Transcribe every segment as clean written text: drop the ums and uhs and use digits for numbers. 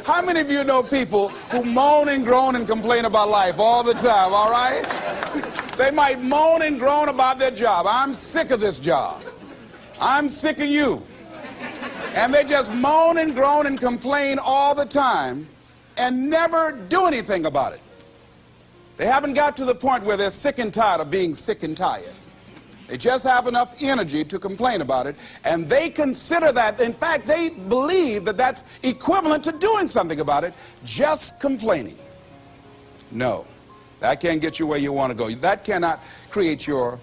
How many of you know people who moan and groan and complain about life all the time, all right? They might moan and groan about their job. I'm sick of this job. I'm sick of you. And they just moan and groan and complain all the time and never do anything about it. They haven't got to the point where they're sick and tired of being sick and tired. They just have enough energy to complain about it, and they consider that, in fact, they believe that that's equivalent to doing something about it, just complaining. No, that can't get you where you want to go. That cannot create your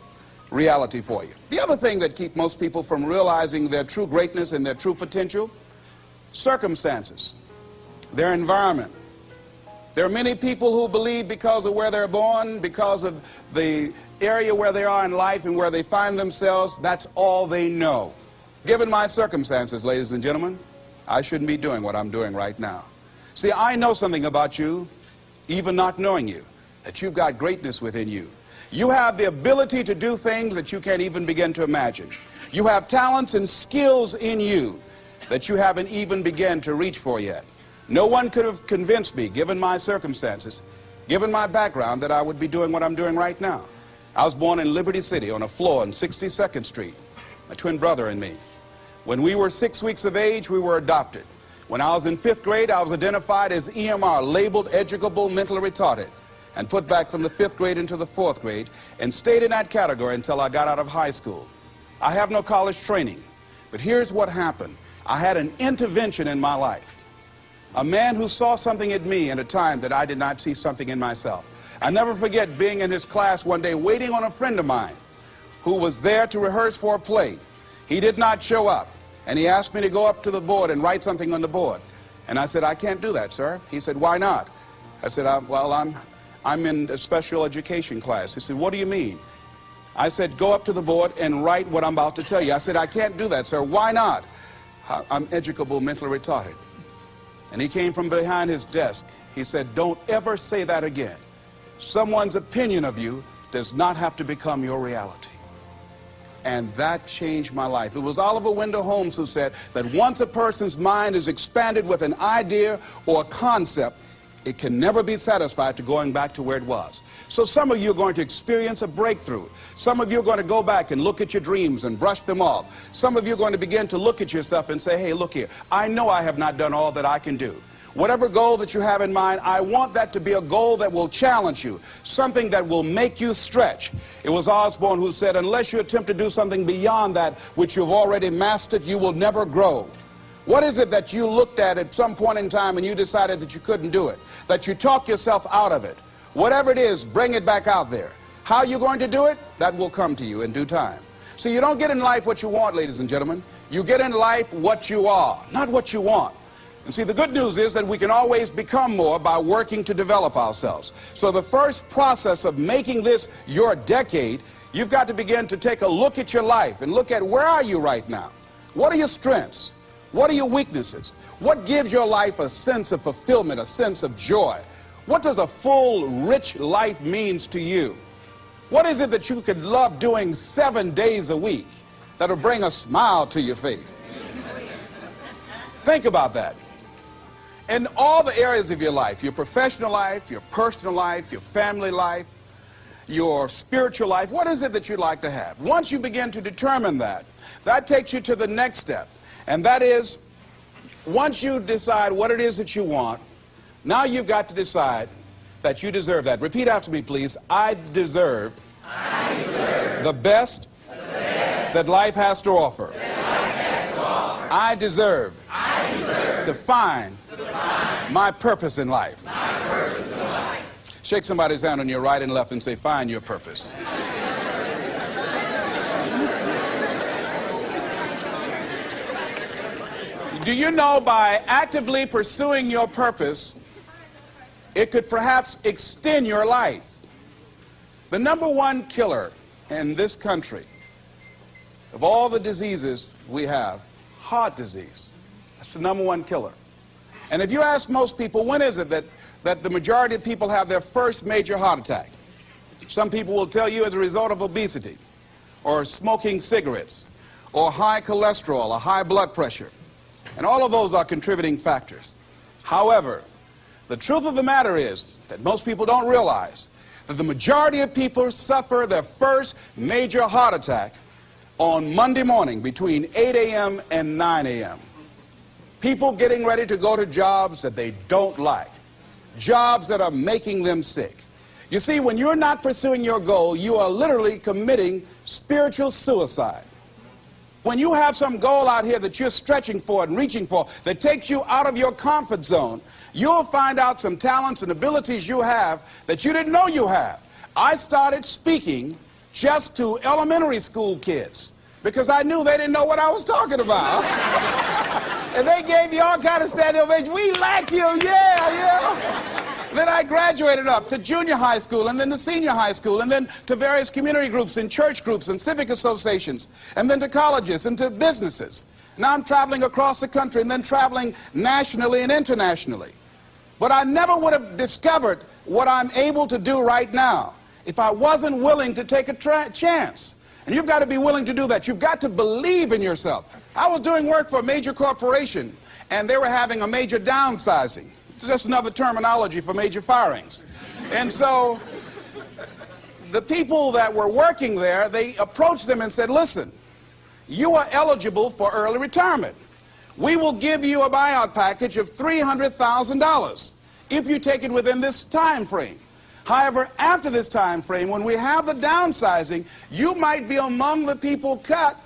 reality for you. The other thing that keeps most people from realizing their true greatness and their true potential, circumstances, their environment. There are many people who believe because of where they're born, because of the area where they are in life and where they find themselves, that's all they know. Given my circumstances, ladies and gentlemen, I shouldn't be doing what I'm doing right now. See, I know something about you, even not knowing you, that you've got greatness within you. You have the ability to do things that you can't even begin to imagine. You have talents and skills in you that you haven't even begun to reach for yet. No one could have convinced me, given my circumstances, given my background, that I would be doing what I'm doing right now. I was born in Liberty City on a floor on 62nd Street, my twin brother and me. When we were 6 weeks of age, we were adopted. When I was in 5th grade, I was identified as EMR, labeled educable mentally retarded, and put back from the 5th grade into the 4th grade, and stayed in that category until I got out of high school. I have no college training, but here's what happened. I had an intervention in my life. A man who saw something in me at a time that I did not see something in myself. I never forget being in his class one day waiting on a friend of mine who was there to rehearse for a play. He did not show up, and he asked me to go up to the board and write something on the board. And I said, I can't do that, sir. He said, why not? I said, I'm in a special education class. He said, what do you mean? I said, go up to the board and write what I'm about to tell you. I said, I can't do that, sir. Why not? I'm educable mentally retarded. And he came from behind his desk. He said, don't ever say that again. Someone's opinion of you does not have to become your reality. And that changed my life. It was Oliver Wendell Holmes who said that once a person's mind is expanded with an idea or a concept, it can never be satisfied to going back to where it was. So some of you are going to experience a breakthrough. Some of you are going to go back and look at your dreams and brush them off. Some of you are going to begin to look at yourself and say, hey, look here, I know I have not done all that I can do. Whatever goal that you have in mind, I want that to be a goal that will challenge you, something that will make you stretch. It was Osborne who said, unless you attempt to do something beyond that which you've already mastered, you will never grow. What is it that you looked at some point in time and you decided that you couldn't do it, that you talk yourself out of it? Whatever it is, bring it back out there. How you're going to do it, that will come to you in due time. So you don't get in life what you want, ladies and gentlemen. You get in life what you are, not what you want. And see, the good news is that we can always become more by working to develop ourselves. So the first process of making this your decade, you've got to begin to take a look at your life and look at where are you right now? What are your strengths? What are your weaknesses? What gives your life a sense of fulfillment, a sense of joy? What does a full, rich life means to you? What is it that you could love doing 7 days a week that'll bring a smile to your face? Think about that. In all the areas of your life, your professional life, your personal life, your family life, your spiritual life, what is it that you'd like to have? Once you begin to determine that, that takes you to the next step. And that is, once you decide what it is that you want, now you've got to decide that you deserve that. Repeat after me, please. I deserve the best that life has to offer. I deserve to find my purpose in life. Shake somebody's hand on your right and left and say, find your purpose. Do you know by actively pursuing your purpose, it could perhaps extend your life? The #1 killer in this country of all the diseases we have, heart disease. That's the #1 killer. And if you ask most people, when is it that the majority of people have their first major heart attack? Some people will tell you as a result of obesity, or smoking cigarettes, or high cholesterol, or high blood pressure. And all of those are contributing factors. However, the truth of the matter is that most people don't realize that the majority of people suffer their first major heart attack on Monday morning between 8 a.m. and 9 a.m. People getting ready to go to jobs that they don't like, jobs that are making them sick. You see, when you're not pursuing your goal, you are literally committing spiritual suicide. When you have some goal out here that you're stretching for and reaching for that takes you out of your comfort zone, you'll find out some talents and abilities you have that you didn't know you have. I started speaking just to elementary school kids because I knew they didn't know what I was talking about. And they gave me all kind of standing ovation. We like you, yeah. Then I graduated up to junior high school and then to senior high school and then to various community groups and church groups and civic associations and then to colleges and to businesses. Now I'm traveling across the country and then traveling nationally and internationally. But I never would have discovered what I'm able to do right now if I wasn't willing to take a chance. And you've got to be willing to do that. You've got to believe in yourself. I was doing work for a major corporation and they were having a major downsizing. It's just another terminology for major firings. And so the people that were working there, they approached them and said, listen, you are eligible for early retirement. We will give you a buyout package of $300,000 if you take it within this time frame. However, after this time frame, when we have the downsizing, you might be among the people cut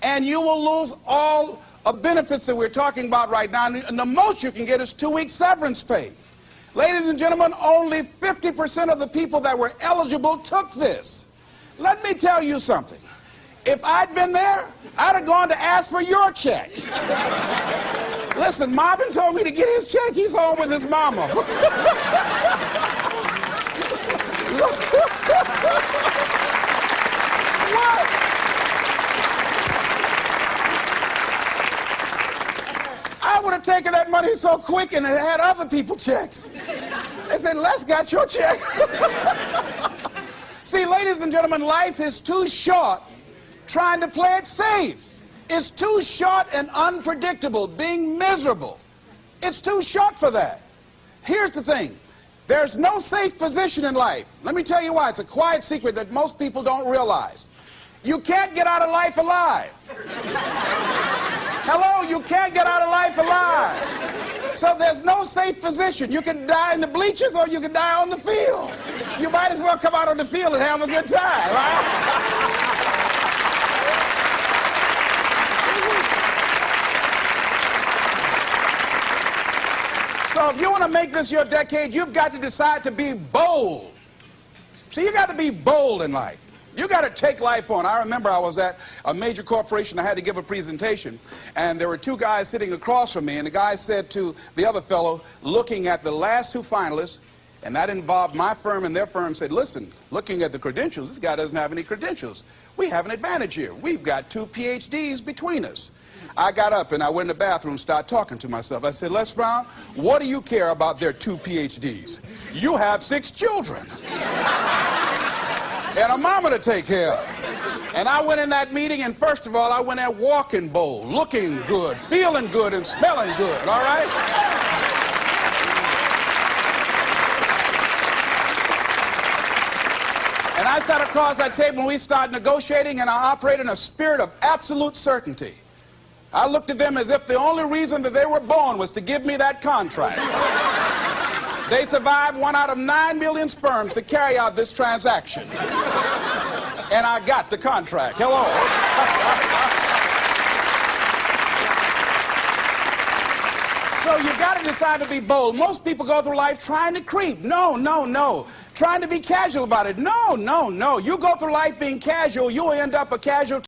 and you will lose all benefits that we're talking about right now, and the most you can get is 2 weeks severance pay. Ladies and gentlemen, only 50% of the people that were eligible took this. Let me tell you something. If I'd been there, I'd have gone to ask for your check. Listen, Marvin told me to get his check. He's home with his mama. What? I would have taken that money so quick and had other people checks. They said, Les got your check. See, ladies and gentlemen, life is too short trying to play it safe. It's too short and unpredictable, being miserable. It's too short for that. Here's the thing. There's no safe position in life. Let me tell you why. It's a quiet secret that most people don't realize. You can't get out of life alive. Hello, you can't get out of life alive. So there's no safe position. You can die in the bleachers or you can die on the field. You might as well come out on the field and have a good time, right? So if you want to make this your decade, you've got to decide to be bold. See, you got to be bold in life. You got to take life on. I remember I was at a major corporation. I had to give a presentation, and there were two guys sitting across from me, and the guy said to the other fellow, looking at the last two finalists, and that involved my firm and their firm, said, listen, looking at the credentials, this guy doesn't have any credentials. We have an advantage here. We've got 2 PhDs between us. I got up and I went in the bathroom and started talking to myself. I said, Les Brown, what do you care about their 2 PhDs? You have 6 children. And a mama to take care of. And I went in that meeting, and first of all, I went there walking bold, looking good, feeling good, and smelling good, all right? And I sat across that table, and we started negotiating, and I operated in a spirit of absolute certainty. I looked at them as if the only reason that they were born was to give me that contract. They survived 1 out of 9 million sperms to carry out this transaction. And I got the contract. Hello. So you got to decide to be bold. Most people go through life trying to creep. No, no, no. Trying to be casual about it. No, no, no. You go through life being casual, you'll end up a casualty.